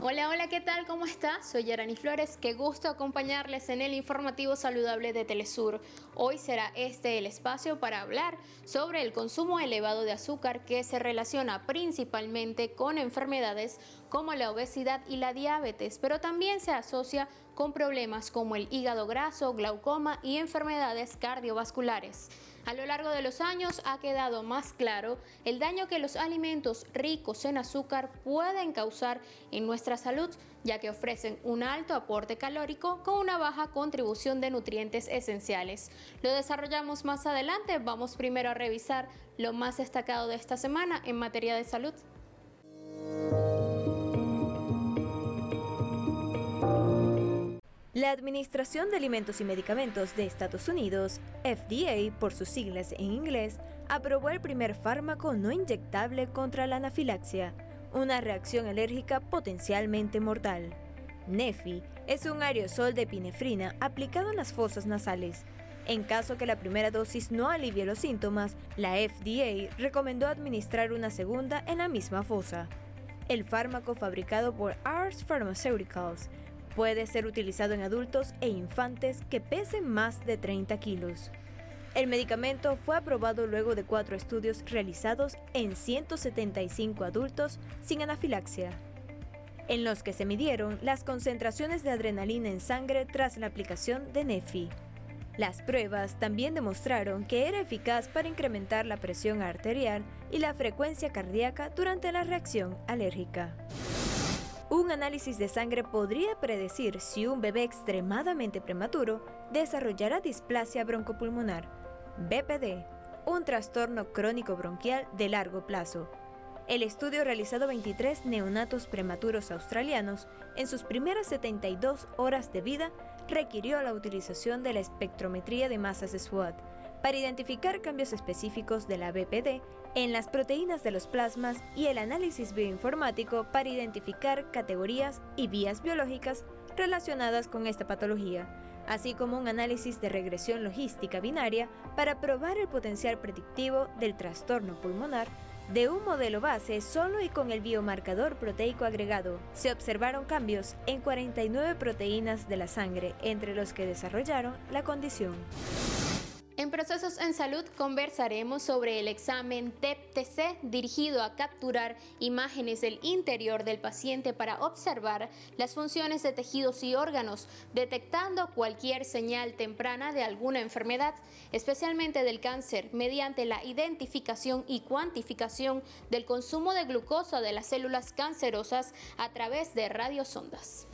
Hola, hola, ¿qué tal? ¿Cómo está? Soy Yarani Flores, qué gusto acompañarles en el informativo saludable de Telesur. Hoy será este el espacio para hablar sobre el consumo elevado de azúcar que se relaciona principalmente con enfermedades como la obesidad y la diabetes, pero también se asocia con problemas como el hígado graso, glaucoma y enfermedades cardiovasculares. A lo largo de los años ha quedado más claro el daño que los alimentos ricos en azúcar pueden causar en nuestra salud, ya que ofrecen un alto aporte calórico con una baja contribución de nutrientes esenciales. Lo desarrollamos más adelante, vamos primero a revisar lo más destacado de esta semana en materia de salud. La Administración de Alimentos y Medicamentos de Estados Unidos, FDA por sus siglas en inglés, aprobó el primer fármaco no inyectable contra la anafilaxia, una reacción alérgica potencialmente mortal. Neffy es un aerosol de epinefrina aplicado en las fosas nasales. En caso que la primera dosis no alivie los síntomas, la FDA recomendó administrar una segunda en la misma fosa. El fármaco fabricado por Ars Pharmaceuticals puede ser utilizado en adultos e infantes que pesen más de 30 kilos. El medicamento fue aprobado luego de 4 estudios realizados en 175 adultos sin anafilaxia, en los que se midieron las concentraciones de adrenalina en sangre tras la aplicación de Neffy. Las pruebas también demostraron que era eficaz para incrementar la presión arterial y la frecuencia cardíaca durante la reacción alérgica. Un análisis de sangre podría predecir si un bebé extremadamente prematuro desarrollará displasia broncopulmonar, BPD, un trastorno crónico bronquial de largo plazo. El estudio realizado a 23 neonatos prematuros australianos en sus primeras 72 horas de vida requirió la utilización de la espectrometría de masas de SWOT para identificar cambios específicos de la BPD en las proteínas de los plasmas y el análisis bioinformático para identificar categorías y vías biológicas relacionadas con esta patología, así como un análisis de regresión logística binaria para probar el potencial predictivo del trastorno pulmonar de un modelo base solo y con el biomarcador proteico agregado. Se observaron cambios en 49 proteínas de la sangre entre los que desarrollaron la condición. En Procesos en Salud conversaremos sobre el examen TEP-TC dirigido a capturar imágenes del interior del paciente para observar las funciones de tejidos y órganos, detectando cualquier señal temprana de alguna enfermedad, especialmente del cáncer, mediante la identificación y cuantificación del consumo de glucosa de las células cancerosas a través de radiosondas.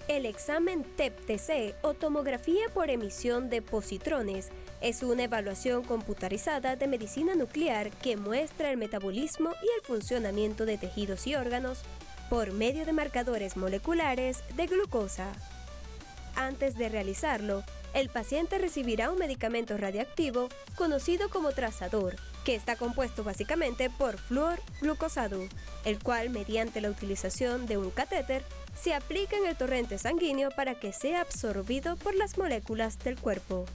El examen TEP-TC o tomografía por emisión de positrones es una evaluación computarizada de medicina nuclear que muestra el metabolismo y el funcionamiento de tejidos y órganos por medio de marcadores moleculares de glucosa. Antes de realizarlo, el paciente recibirá un medicamento radiactivo conocido como trazador, que está compuesto básicamente por flúor glucosado, el cual, mediante la utilización de un catéter, se aplica en el torrente sanguíneo para que sea absorbido por las moléculas del cuerpo.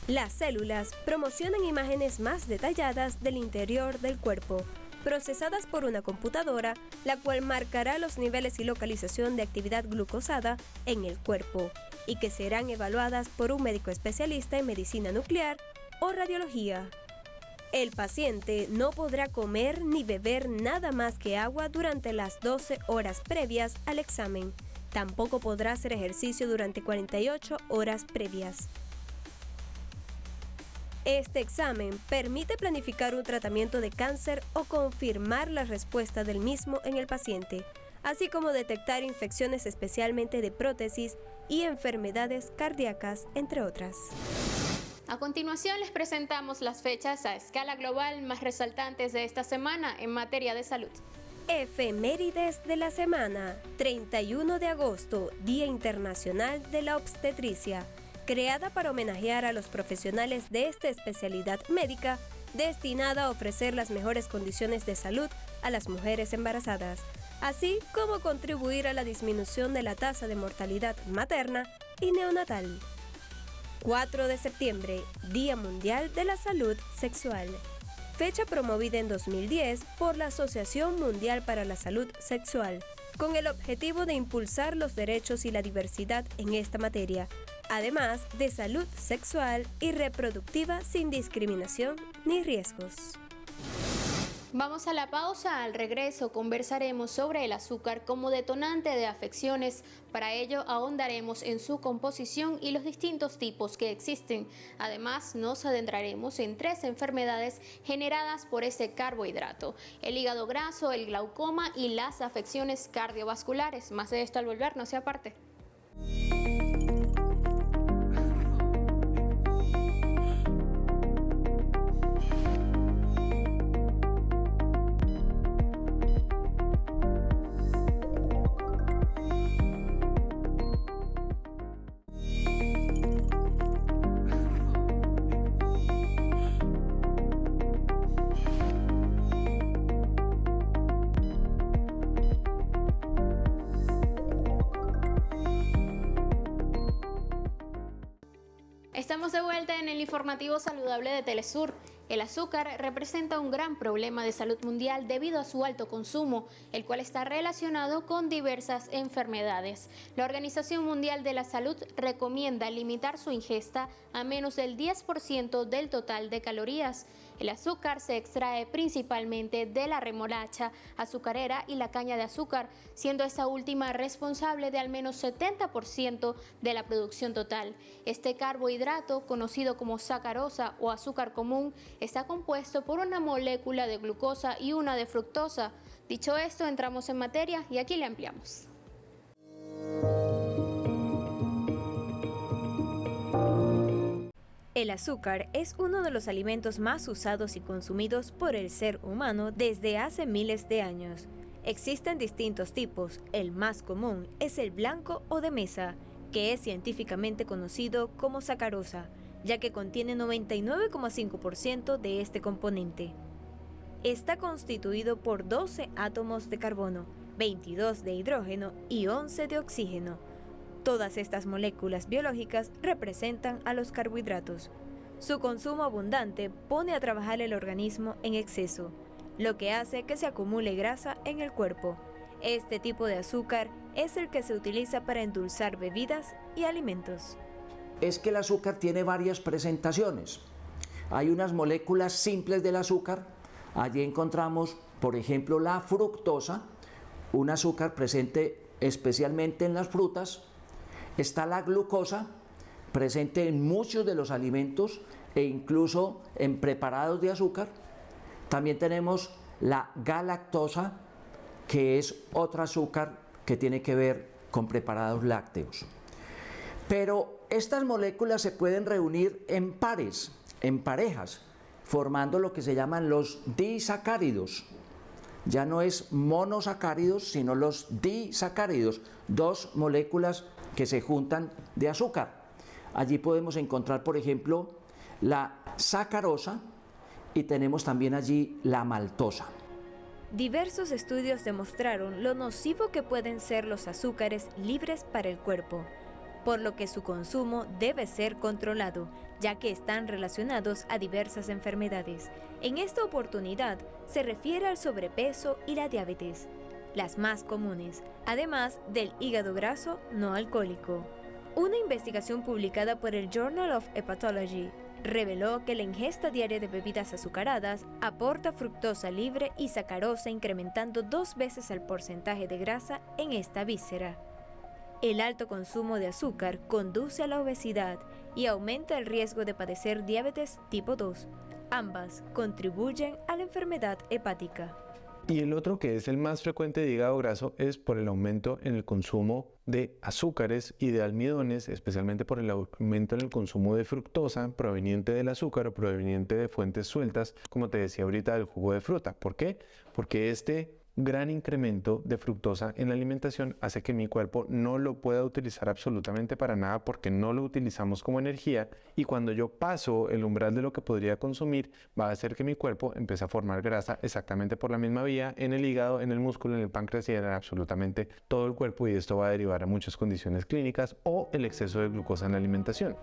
Las células promocionan imágenes más detalladas del interior del cuerpo, procesadas por una computadora, la cual marcará los niveles y localización de actividad glucosada en el cuerpo, y que serán evaluadas por un médico especialista en medicina nuclear o radiología. El paciente no podrá comer ni beber nada más que agua durante las 12 horas previas al examen. Tampoco podrá hacer ejercicio durante 48 horas previas. Este examen permite planificar un tratamiento de cáncer o confirmar la respuesta del mismo en el paciente, así como detectar infecciones especialmente de prótesis y enfermedades cardíacas, entre otras. A continuación les presentamos las fechas a escala global más resaltantes de esta semana en materia de salud. Efemérides de la semana. 31 de agosto, Día Internacional de la Obstetricia, creada para homenajear a los profesionales de esta especialidad médica destinada a ofrecer las mejores condiciones de salud a las mujeres embarazadas, así como contribuir a la disminución de la tasa de mortalidad materna y neonatal. 4 de septiembre, Día Mundial de la Salud Sexual. Fecha promovida en 2010 por la Asociación Mundial para la Salud Sexual, con el objetivo de impulsar los derechos y la diversidad en esta materia, además de salud sexual y reproductiva sin discriminación ni riesgos. Vamos a la pausa. Al regreso conversaremos sobre el azúcar como detonante de afecciones. Para ello ahondaremos en su composición y los distintos tipos que existen. Además, nos adentraremos en 3 enfermedades generadas por este carbohidrato: el hígado graso, el glaucoma y las afecciones cardiovasculares. Más de esto al volver, no se aparte. Estamos de vuelta en el informativo saludable de Telesur. El azúcar representa un gran problema de salud mundial debido a su alto consumo, el cual está relacionado con diversas enfermedades. La Organización Mundial de la Salud recomienda limitar su ingesta a menos del 10% del total de calorías. El azúcar se extrae principalmente de la remolacha azucarera y la caña de azúcar, siendo esta última responsable de al menos 70% de la producción total. Este carbohidrato, conocido como sacarosa o azúcar común, está compuesto por una molécula de glucosa y una de fructosa. Dicho esto, entramos en materia y aquí le ampliamos. El azúcar es uno de los alimentos más usados y consumidos por el ser humano desde hace miles de años. Existen distintos tipos. El más común es el blanco o de mesa, que es científicamente conocido como sacarosa, ya que contiene 99,5% de este componente. Está constituido por 12 átomos de carbono, 22 de hidrógeno y 11 de oxígeno. Todas estas moléculas biológicas representan a los carbohidratos. Su consumo abundante pone a trabajar el organismo en exceso, lo que hace que se acumule grasa en el cuerpo. Este tipo de azúcar es el que se utiliza para endulzar bebidas y alimentos. Es que el azúcar tiene varias presentaciones. Hay unas moléculas simples del azúcar. Allí encontramos, por ejemplo, la fructosa, un azúcar presente especialmente en las frutas. Está la glucosa, presente en muchos de los alimentos e incluso en preparados de azúcar. También tenemos la galactosa, que es otro azúcar que tiene que ver con preparados lácteos. Pero estas moléculas se pueden reunir en pares, en parejas, formando lo que se llaman los disacáridos. Ya no es monosacáridos, sino los disacáridos, 2 moléculas que se juntan de azúcar. Allí podemos encontrar, por ejemplo, la sacarosa y tenemos también allí la maltosa. Diversos estudios demostraron lo nocivo que pueden ser los azúcares libres para el cuerpo, por lo que su consumo debe ser controlado, ya que están relacionados a diversas enfermedades. En esta oportunidad se refiere al sobrepeso y la diabetes, las más comunes, además del hígado graso no alcohólico. Una investigación publicada por el Journal of Hepatology reveló que la ingesta diaria de bebidas azucaradas aporta fructosa libre y sacarosa, incrementando 2 veces el porcentaje de grasa en esta víscera. El alto consumo de azúcar conduce a la obesidad y aumenta el riesgo de padecer diabetes tipo 2. Ambas contribuyen a la enfermedad hepática. Y el otro, que es el más frecuente de hígado graso, es por el aumento en el consumo de azúcares y de almidones, especialmente por el aumento en el consumo de fructosa proveniente del azúcar o proveniente de fuentes sueltas, como te decía ahorita, del jugo de fruta. ¿Por qué? Porque este gran incremento de fructosa en la alimentación hace que mi cuerpo no lo pueda utilizar absolutamente para nada, porque no lo utilizamos como energía, y cuando yo paso el umbral de lo que podría consumir, va a hacer que mi cuerpo empiece a formar grasa exactamente por la misma vía en el hígado, en el músculo, en el páncreas y en absolutamente todo el cuerpo, y esto va a derivar a muchas condiciones clínicas o el exceso de glucosa en la alimentación.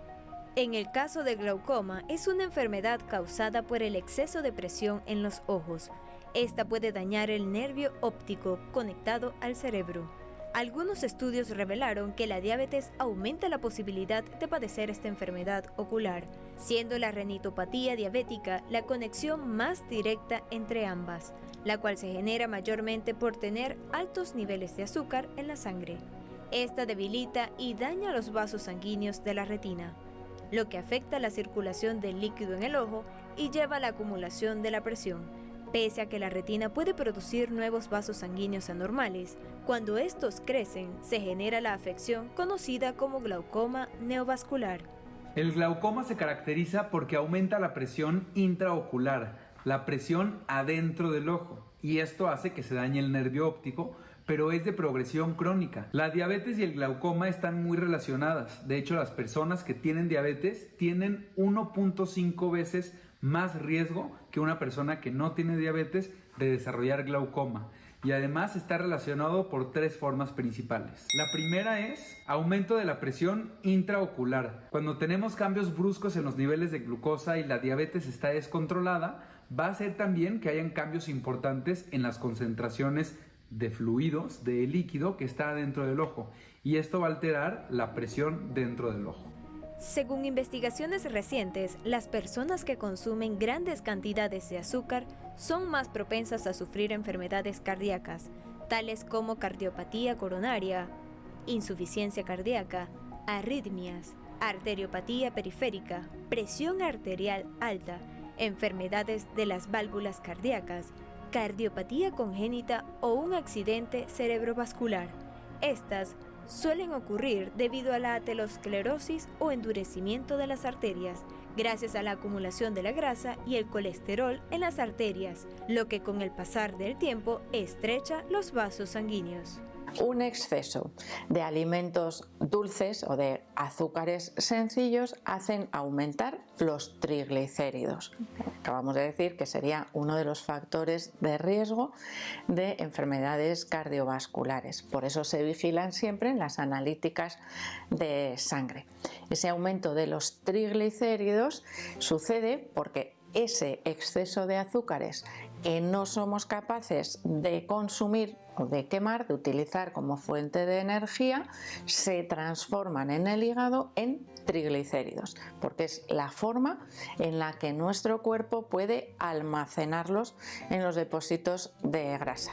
En el caso del glaucoma, es una enfermedad causada por el exceso de presión en los ojos. Esta puede dañar el nervio óptico conectado al cerebro. Algunos estudios revelaron que la diabetes aumenta la posibilidad de padecer esta enfermedad ocular, siendo la retinopatía diabética la conexión más directa entre ambas, la cual se genera mayormente por tener altos niveles de azúcar en la sangre. Esta debilita y daña los vasos sanguíneos de la retina, lo que afecta la circulación del líquido en el ojo y lleva a la acumulación de la presión. Pese a que la retina puede producir nuevos vasos sanguíneos anormales, cuando estos crecen se genera la afección conocida como glaucoma neovascular. El glaucoma se caracteriza porque aumenta la presión intraocular, la presión adentro del ojo, y esto hace que se dañe el nervio óptico, pero es de progresión crónica. La diabetes y el glaucoma están muy relacionadas. De hecho, las personas que tienen diabetes tienen 1.5 veces más riesgo que una persona que no tiene diabetes de desarrollar glaucoma. Y además está relacionado por 3 formas principales. La primera es aumento de la presión intraocular. Cuando tenemos cambios bruscos en los niveles de glucosa y la diabetes está descontrolada, va a hacer también que hayan cambios importantes en las concentraciones de fluidos, de líquido que está dentro del ojo. Y esto va a alterar la presión dentro del ojo. Según investigaciones recientes, las personas que consumen grandes cantidades de azúcar son más propensas a sufrir enfermedades cardíacas, tales como cardiopatía coronaria, insuficiencia cardíaca, arritmias, arteriopatía periférica, presión arterial alta, enfermedades de las válvulas cardíacas, cardiopatía congénita o un accidente cerebrovascular. Estas suelen ocurrir debido a la aterosclerosis o endurecimiento de las arterias, gracias a la acumulación de la grasa y el colesterol en las arterias, lo que con el pasar del tiempo estrecha los vasos sanguíneos. Un exceso de alimentos dulces o de azúcares sencillos hacen aumentar los triglicéridos. Acabamos de decir que sería uno de los factores de riesgo de enfermedades cardiovasculares. Por eso se vigilan siempre en las analíticas de sangre. Ese aumento de los triglicéridos sucede porque ese exceso de azúcares que no somos capaces de consumir o de quemar, de utilizar como fuente de energía, se transforman en el hígado en triglicéridos, porque es la forma en la que nuestro cuerpo puede almacenarlos en los depósitos de grasa.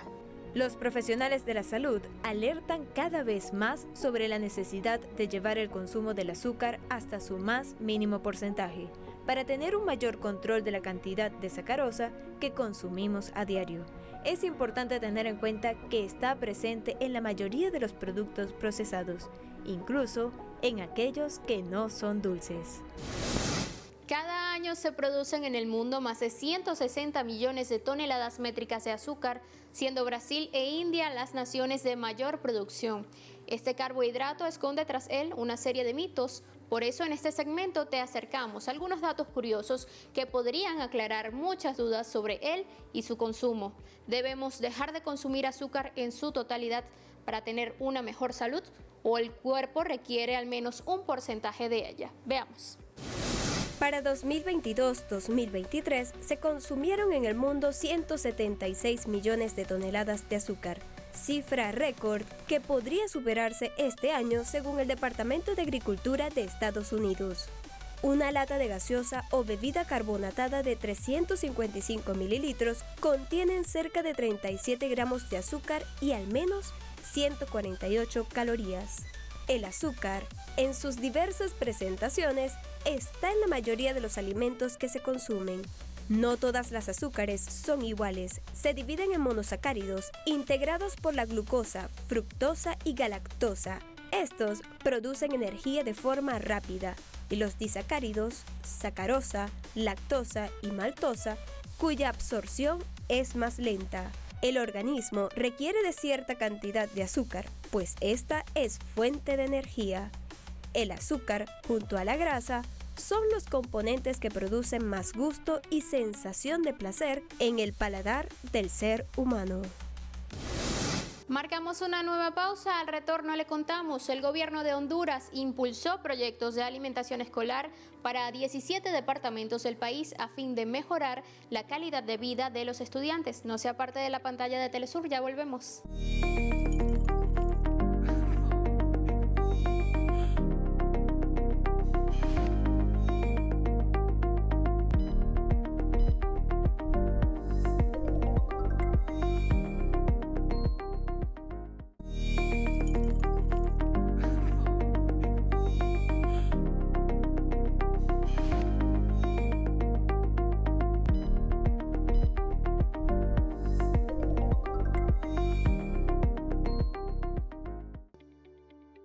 Los profesionales de la salud alertan cada vez más sobre la necesidad de llevar el consumo del azúcar hasta su más mínimo porcentaje, para tener un mayor control de la cantidad de sacarosa que consumimos a diario. Es importante tener en cuenta que está presente en la mayoría de los productos procesados, incluso en aquellos que no son dulces. Cada año se producen en el mundo más de 160 millones de toneladas métricas de azúcar, siendo Brasil e India las naciones de mayor producción. Este carbohidrato esconde tras él una serie de mitos. Por eso en este segmento te acercamos algunos datos curiosos que podrían aclarar muchas dudas sobre él y su consumo. ¿Debemos dejar de consumir azúcar en su totalidad para tener una mejor salud? ¿O el cuerpo requiere al menos un porcentaje de ella? Veamos. Para 2022-2023 se consumieron en el mundo 176 millones de toneladas de azúcar, cifra récord que podría superarse este año según el Departamento de Agricultura de Estados Unidos. Una lata de gaseosa o bebida carbonatada de 355 mililitros contienen cerca de 37 gramos de azúcar y al menos 148 calorías. El azúcar, en sus diversas presentaciones, está en la mayoría de los alimentos que se consumen. No todas las azúcares son iguales. Se dividen en monosacáridos, integrados por la glucosa, fructosa y galactosa. Estos producen energía de forma rápida. Y los disacáridos, sacarosa, lactosa y maltosa, cuya absorción es más lenta. El organismo requiere de cierta cantidad de azúcar, pues esta es fuente de energía. El azúcar, junto a la grasa, son los componentes que producen más gusto y sensación de placer en el paladar del ser humano. Marcamos una nueva pausa, al retorno le contamos, el gobierno de Honduras impulsó proyectos de alimentación escolar para 17 departamentos del país a fin de mejorar la calidad de vida de los estudiantes. No sea parte de la pantalla de Telesur, ya volvemos.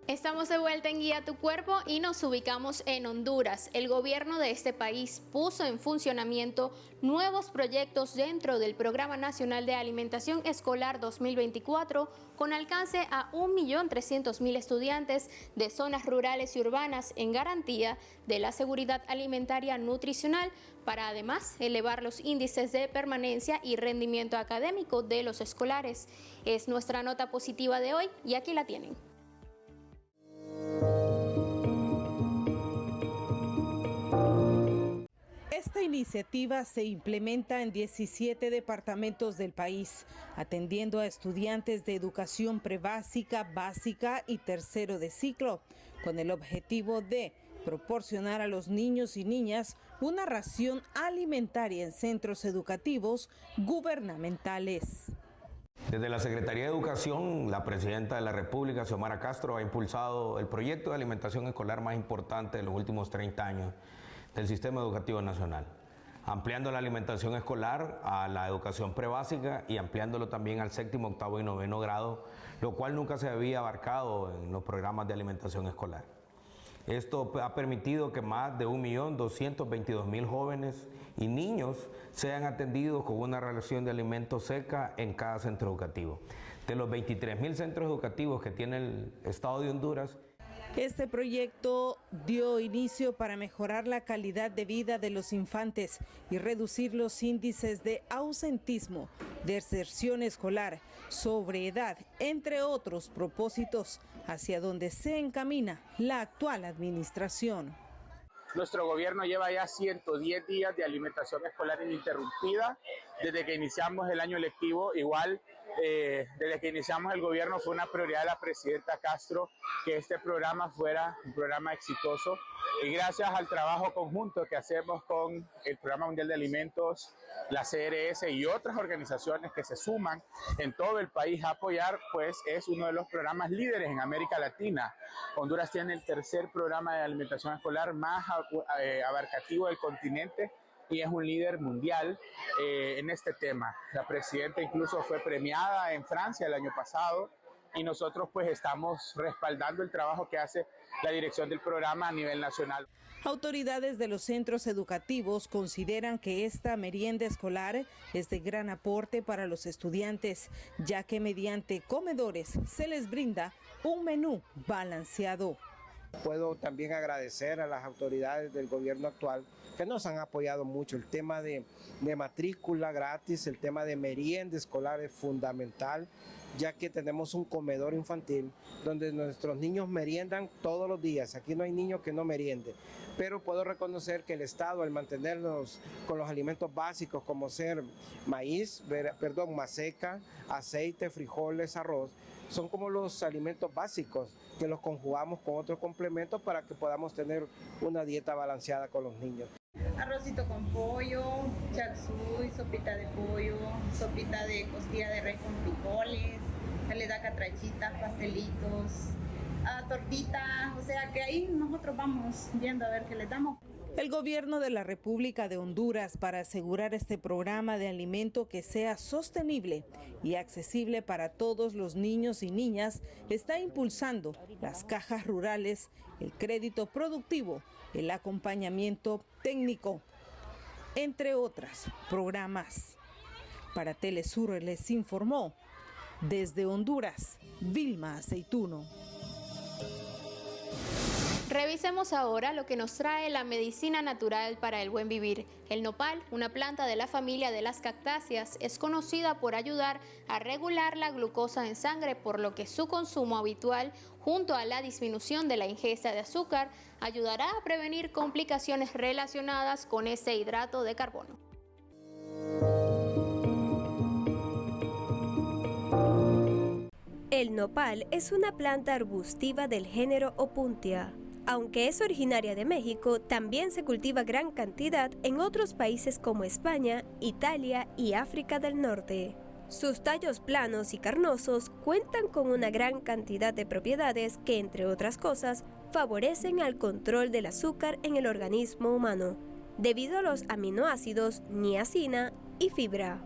Estamos de vuelta en Guía tu Cuerpo y nos ubicamos en Honduras. El gobierno de este país puso en funcionamiento nuevos proyectos dentro del Programa Nacional de Alimentación Escolar 2024 con alcance a 1.300.000 estudiantes de zonas rurales y urbanas en garantía de la seguridad alimentaria nutricional para además elevar los índices de permanencia y rendimiento académico de los escolares. Es nuestra nota positiva de hoy y aquí la tienen. Esta iniciativa se implementa en 17 departamentos del país, atendiendo a estudiantes de educación prebásica, básica y tercero de ciclo, con el objetivo de proporcionar a los niños y niñas una ración alimentaria en centros educativos gubernamentales. Desde la Secretaría de Educación, la Presidenta de la República, Xiomara Castro, ha impulsado el proyecto de alimentación escolar más importante de los últimos 30 años del Sistema Educativo Nacional, ampliando la alimentación escolar a la educación prebásica y ampliándolo también al 7º, 8º y 9º grado, lo cual nunca se había abarcado en los programas de alimentación escolar. Esto ha permitido que más de 1.222.000 jóvenes y niños sean atendidos con una ración de alimentos seca en cada centro educativo. De los 23.000 centros educativos que tiene el Estado de Honduras, este proyecto dio inicio para mejorar la calidad de vida de los infantes y reducir los índices de ausentismo, deserción escolar, sobreedad, entre otros propósitos, hacia donde se encamina la actual administración. Nuestro gobierno lleva ya 110 días de alimentación escolar ininterrumpida desde que iniciamos el año lectivo. Igual, desde que iniciamos el gobierno fue una prioridad de la presidenta Castro que este programa fuera un programa exitoso. Y gracias al trabajo conjunto que hacemos con el Programa Mundial de Alimentos, la CRS y otras organizaciones que se suman en todo el país a apoyar, pues es uno de los programas líderes en América Latina. Honduras tiene el tercer programa de alimentación escolar más abarcativo del continente y es un líder mundial en este tema. La presidenta incluso fue premiada en Francia el año pasado y nosotros pues estamos respaldando el trabajo que hace la dirección del programa a nivel nacional. Autoridades de los centros educativos consideran que esta merienda escolar es de gran aporte para los estudiantes, ya que mediante comedores se les brinda un menú balanceado. Puedo también agradecer a las autoridades del gobierno actual que nos han apoyado mucho. El tema de matrícula gratis, el tema de merienda escolar es fundamental, ya que tenemos un comedor infantil donde nuestros niños meriendan todos los días. Aquí no hay niño que no meriende, pero puedo reconocer que el Estado, al mantenernos con los alimentos básicos como ser maseca, aceite, frijoles, arroz, son como los alimentos básicos que los conjugamos con otros complementos para que podamos tener una dieta balanceada con los niños. Arrocito con pollo, chapsui, sopita de pollo, sopita de costilla de res con frijoles, se le da catrachitas, pastelitos, tortitas, o sea que ahí nosotros vamos viendo a ver qué les damos. El gobierno de la República de Honduras, para asegurar este programa de alimento que sea sostenible y accesible para todos los niños y niñas, está impulsando las cajas rurales, el crédito productivo, el acompañamiento técnico, entre otros programas. Para Telesur les informó desde Honduras, Vilma Aceituno. Revisemos ahora lo que nos trae la medicina natural para el buen vivir. El nopal, una planta de la familia de las cactáceas, es conocida por ayudar a regular la glucosa en sangre, por lo que su consumo habitual, junto a la disminución de la ingesta de azúcar, ayudará a prevenir complicaciones relacionadas con este hidrato de carbono. El nopal es una planta arbustiva del género Opuntia. Aunque es originaria de México, también se cultiva gran cantidad en otros países como España, Italia y África del Norte. Sus tallos planos y carnosos cuentan con una gran cantidad de propiedades que, entre otras cosas, favorecen al control del azúcar en el organismo humano, debido a los aminoácidos niacina y fibra.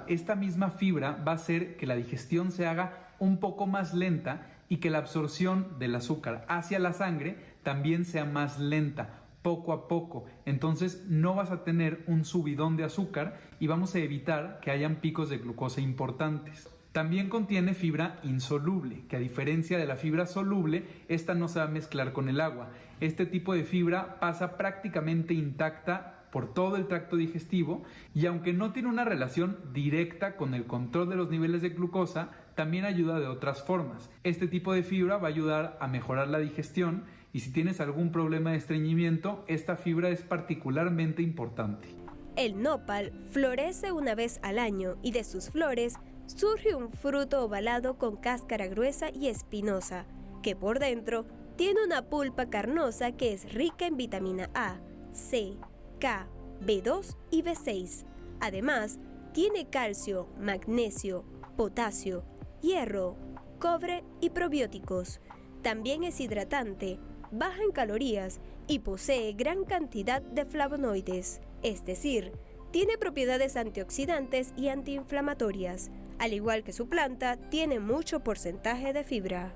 Esta misma fibra va a hacer que la digestión se haga un poco más lenta y que la absorción del azúcar hacia la sangre también sea más lenta, poco a poco. Entonces no vas a tener un subidón de azúcar y vamos a evitar que hayan picos de glucosa importantes. También contiene fibra insoluble, que a diferencia de la fibra soluble, esta no se va a mezclar con el agua. Este tipo de fibra pasa prácticamente intacta por todo el tracto digestivo y aunque no tiene una relación directa con el control de los niveles de glucosa, también ayuda de otras formas. Este tipo de fibra va a ayudar a mejorar la digestión y si tienes algún problema de estreñimiento, esta fibra es particularmente importante. El nopal florece una vez al año y de sus flores surge un fruto ovalado con cáscara gruesa y espinosa, que por dentro tiene una pulpa carnosa que es rica en vitamina A, C, K, B2 y B6. Además, tiene calcio, magnesio, potasio, hierro, cobre y probióticos. También es hidratante, baja en calorías y posee gran cantidad de flavonoides, es decir, tiene propiedades antioxidantes y antiinflamatorias. Al igual que su planta, tiene mucho porcentaje de fibra.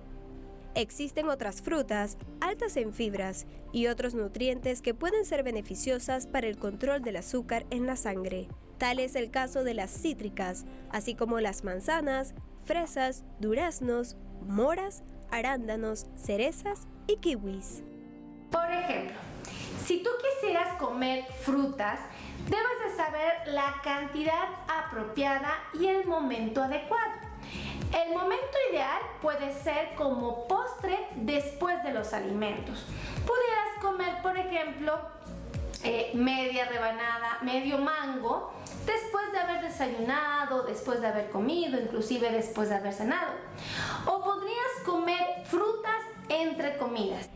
Existen otras frutas altas en fibras y otros nutrientes que pueden ser beneficiosas para el control del azúcar en la sangre. Tal es el caso de las cítricas, así como las manzanas, fresas, duraznos, moras, arándanos, cerezas y kiwis. Por ejemplo, si tú quisieras comer frutas, debes de saber la cantidad apropiada y el momento adecuado. El momento ideal puede ser como postre después de los alimentos. Pudieras comer, por ejemplo, media rebanada, medio mango, después de haber desayunado, después de haber comido, inclusive después de haber cenado. O podrías comer frutas entre comidas.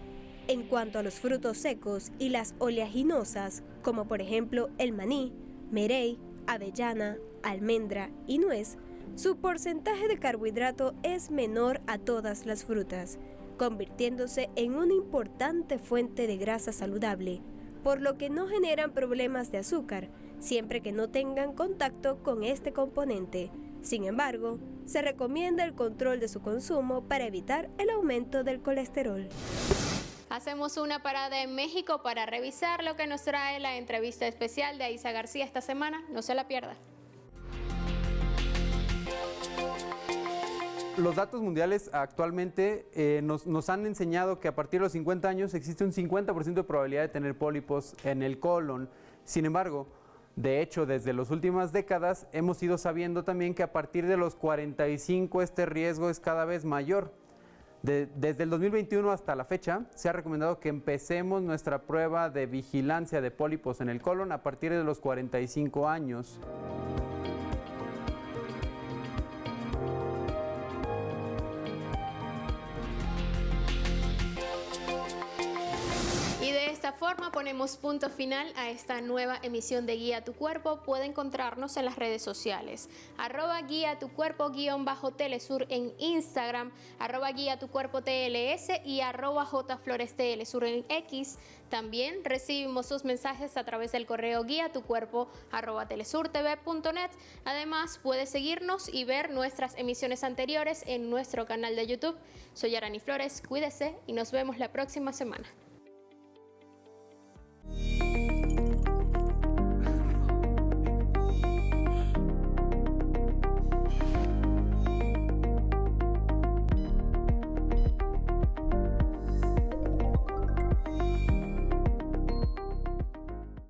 En cuanto a los frutos secos y las oleaginosas, como por ejemplo el maní, merey, avellana, almendra y nuez, su porcentaje de carbohidrato es menor a todas las frutas, convirtiéndose en una importante fuente de grasa saludable, por lo que no generan problemas de azúcar, siempre que no tengan contacto con este componente. Sin embargo, se recomienda el control de su consumo para evitar el aumento del colesterol. Hacemos una parada en México para revisar lo que nos trae la entrevista especial de Aiza García esta semana. No se la pierda. Los datos mundiales actualmente nos han enseñado que a partir de los 50 años existe un 50% de probabilidad de tener pólipos en el colon. Sin embargo, de hecho, desde las últimas décadas hemos ido sabiendo también que a partir de los 45 este riesgo es cada vez mayor. Desde el 2021 hasta la fecha, se ha recomendado que empecemos nuestra prueba de vigilancia de pólipos en el colon a partir de los 45 años. De esta forma ponemos punto final a esta nueva emisión de Guía Tu Cuerpo. Puede encontrarnos en las redes sociales, @Guía Tu Cuerpo _Telesur en Instagram, @Guía Tu Cuerpo TLS y @JFloresTLSur en X. También recibimos sus mensajes a través del correo guiatucuerpo@telesurtv.net. Además, puedes seguirnos y ver nuestras emisiones anteriores en nuestro canal de YouTube. Soy Yarani Flores, cuídese y nos vemos la próxima semana.